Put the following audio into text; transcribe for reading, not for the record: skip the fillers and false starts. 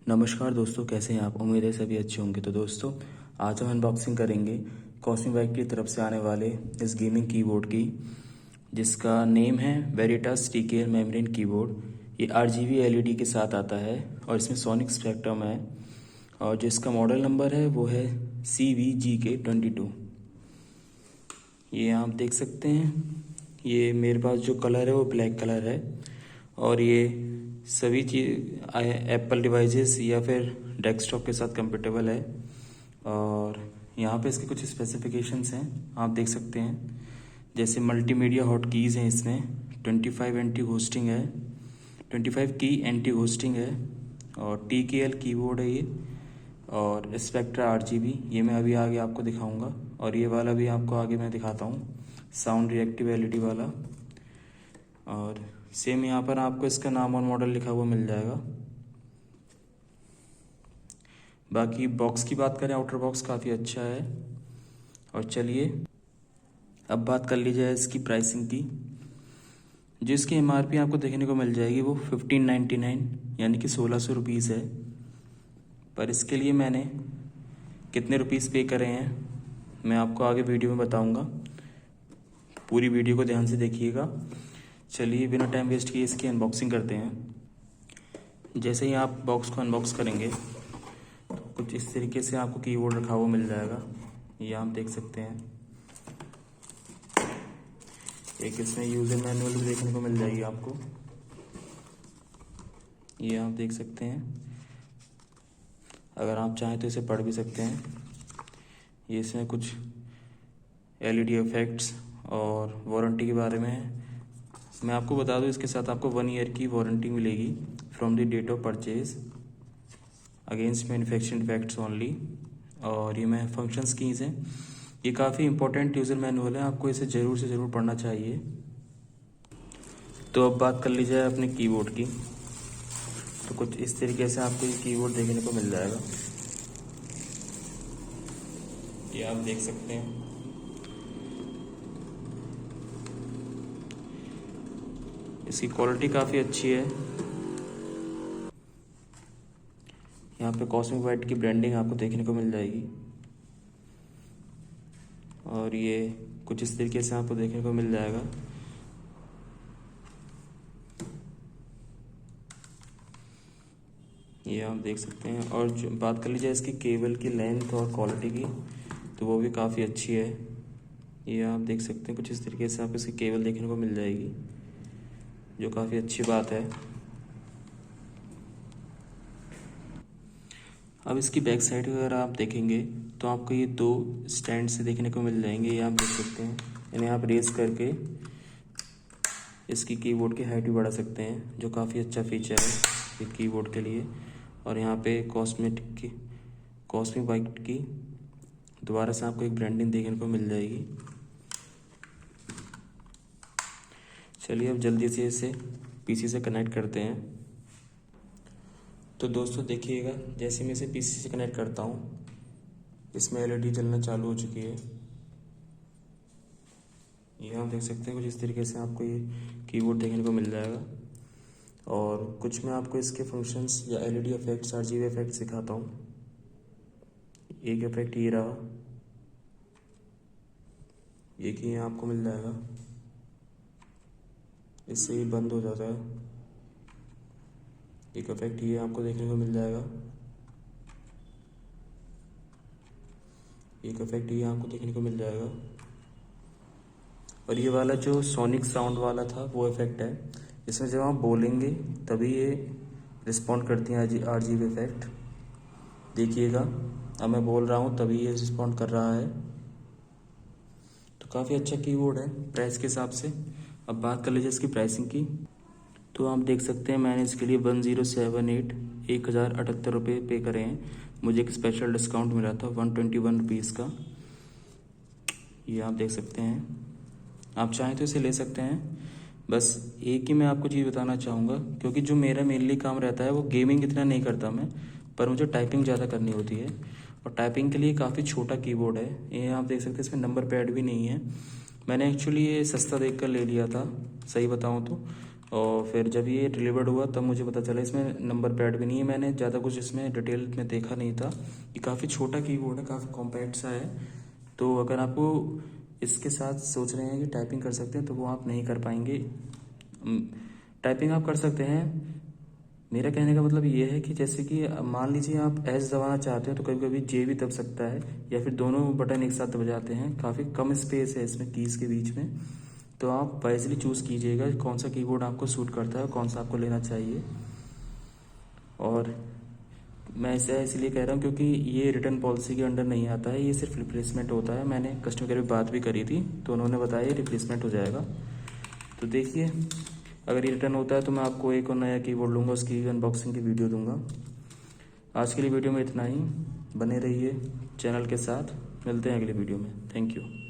नमस्कार दोस्तों, कैसे हैं आप। उम्मीद है सभी अच्छे होंगे। तो दोस्तों, आज हम अनबॉक्सिंग करेंगे कॉस्मिक बाइक की तरफ से आने वाले इस गेमिंग कीबोर्ड की, जिसका नेम है वेरिटास TKL मेम्ब्रेन कीबोर्ड। ये RGB LED के साथ आता है और इसमें सोनिक स्पेक्ट्रम है, और जो इसका मॉडल नंबर है वो है CVGK22। ये आप देख सकते हैं। ये मेरे पास जो कलर है वो ब्लैक कलर है, और ये सभी चीज़ एप्पल डिवाइसेस या फिर डेस्कटॉप के साथ कंपेटेबल है। और यहाँ पे इसके कुछ स्पेसिफिकेशंस हैं, आप देख सकते हैं। जैसे मल्टीमीडिया हॉट कीज़ हैं इसमें, 25 एंटी होस्टिंग है, 25 की एंटी होस्टिंग है, और TKL कीबोर्ड है ये, और स्पेक्ट्रा RGB ये मैं अभी आगे आपको दिखाऊंगा। और ये वाला भी आपको आगे मैं दिखाता हूँ, साउंड रिएक्टिव LED वाला। और सेम यहाँ पर आपको इसका नाम और मॉडल लिखा हुआ मिल जाएगा। बाकी बॉक्स की बात करें, आउटर बॉक्स काफ़ी अच्छा है। और चलिए अब बात कर ली जाए इसकी प्राइसिंग की। जो इसकी MRP आपको देखने को मिल जाएगी वो 1599 यानी कि 1600 रुपीज़ है। पर इसके लिए मैंने कितने रुपीज़ पे करे हैं मैं आपको आगे वीडियो में बताऊंगा। पूरी वीडियो को ध्यान से देखिएगा। चलिए बिना टाइम वेस्ट किए इसकी अनबॉक्सिंग करते हैं। जैसे ही आप बॉक्स को अनबॉक्स करेंगे तो कुछ इस तरीके से आपको कीबोर्ड रखा हुआ मिल जाएगा। ये आप देख सकते हैं। एक इसमें यूज़र मैनुअल भी देखने को मिल जाएगी आपको, ये आप देख सकते हैं। अगर आप चाहें तो इसे पढ़ भी सकते हैं। ये इसमें कुछ LED इफेक्ट्स और वारंटी के बारे में है। मैं आपको बता दूं, इसके साथ आपको 1 ईयर की वारंटी मिलेगी from the date of purchase against manufacturing defects only. और ये मैं फंक्शंस कीज़ हैं। ये काफ़ी इंपॉर्टेंट यूज़र मैनुअल है, आपको इसे ज़रूर से ज़रूर पढ़ना चाहिए। तो अब बात कर ली जाए अपने कीबोर्ड की। तो कुछ इस तरीके से आपको ये कीबोर्ड देखने को मिल जाएगा, ये आप देख सकते हैं। इसकी क्वालिटी काफ़ी अच्छी है। यहाँ पे कॉस्मिक वाइट की ब्रांडिंग आपको देखने को मिल जाएगी, और ये कुछ इस तरीके से आपको देखने को मिल जाएगा। ये आप देख सकते हैं। और जो बात कर ली जाए इसकी केबल की लेंथ और क्वालिटी की, तो वो भी काफ़ी अच्छी है। ये आप देख सकते हैं। कुछ इस तरीके से आपको इसकी केबल देखने को मिल जाएगी, जो काफ़ी अच्छी बात है। अब इसकी बैक साइड अगर आप देखेंगे तो आपको ये 2 स्टैंड से देखने को मिल जाएंगे, ये आप देख सकते हैं। इन्हें आप रेस करके इसकी कीबोर्ड की हाइट भी बढ़ा सकते हैं, जो काफ़ी अच्छा फीचर है ये कीबोर्ड के लिए। और यहाँ पे कॉस्मिक बाइक की दोबारा से आपको एक ब्रांडिंग देखने को मिल जाएगी। चलिए अब जल्दी से इसे PC से कनेक्ट करते हैं। तो दोस्तों देखिएगा, जैसे मैं इसे PC से कनेक्ट करता हूँ, इसमें LED जलना चालू हो चुकी है। ये आप देख सकते हैं। कुछ इस तरीके से आपको ये कीबोर्ड देखने को मिल जाएगा। और कुछ मैं आपको इसके फंक्शंस या LED इफेक्ट्स, RGB इफेक्ट्स दिखाता हूँ। एक इफेक्ट ये रहा, एक ही आपको मिल जाएगा, इससे ही बंद हो जाता है। एक इफेक्ट ये आपको देखने को मिल जाएगा, एक इफेक्ट ये आपको देखने को मिल जाएगा। और ये वाला जो सोनिक साउंड वाला था वो इफेक्ट है, इसमें जब आप बोलेंगे तभी ये रिस्पॉन्ड करती हैं RGB इफेक्ट। देखिएगा, अब मैं बोल रहा हूँ तभी ये रिस्पॉन्ड कर रहा है। तो काफ़ी अच्छा कीबोर्ड है प्राइस के हिसाब से। अब बात कर लीजिए इसकी प्राइसिंग की। तो आप देख सकते हैं मैंने इसके लिए 1078 रुपये पे करे हैं। मुझे एक स्पेशल डिस्काउंट मिला था 121 रुपीज़ का, ये आप देख सकते हैं। आप चाहें तो इसे ले सकते हैं। बस एक ही मैं आपको चीज़ बताना चाहूँगा, क्योंकि जो मेरा मेनली काम रहता है वो गेमिंग इतना नहीं करता मैं, पर मुझे टाइपिंग ज़्यादा करनी होती है। और टाइपिंग के लिए काफ़ी छोटा कीबोर्ड है, ये आप देख सकते हैं। इसमें नंबर पैड भी नहीं है। मैंने एक्चुअली ये सस्ता देख कर ले लिया था, सही बताऊँ तो। और फिर जब ये डिलीवर्ड हुआ तब मुझे पता चला इसमें नंबर पैड भी नहीं है। मैंने ज़्यादा कुछ इसमें डिटेल में देखा नहीं था। ये काफ़ी छोटा कीबोर्ड है, काफ़ी कॉम्पैक्ट सा है। तो अगर आपको इसके साथ सोच रहे हैं कि टाइपिंग कर सकते हैं तो वो आप नहीं कर पाएंगे। टाइपिंग आप कर सकते हैं। मेरा कहने का मतलब ये है कि जैसे कि मान लीजिए आप एस दबाना चाहते हैं तो कभी कभी जे भी दब सकता है, या फिर दोनों बटन एक साथ दब जाते हैं। काफ़ी कम स्पेस है इसमें कीज़ के बीच में। तो आप वाइजली चूज़ कीजिएगा कौन सा कीबोर्ड आपको सूट करता है और कौन सा आपको लेना चाहिए। और मैं इसे इसलिए कह रहा हूँ क्योंकि ये रिटर्न पॉलिसी के अंडर नहीं आता है, ये सिर्फ रिप्लेसमेंट होता है। मैंने कस्टमर केयर में बात भी करी थी तो उन्होंने बताया ये रिप्लेसमेंट हो जाएगा। तो देखिए अगर ये रिटर्न होता है तो मैं आपको एक और नया कीबोर्ड लूँगा, उसकी अनबॉक्सिंग की वीडियो दूंगा। आज के लिए वीडियो में इतना ही। बने रहिए चैनल के साथ, मिलते हैं अगली वीडियो में। Thank you.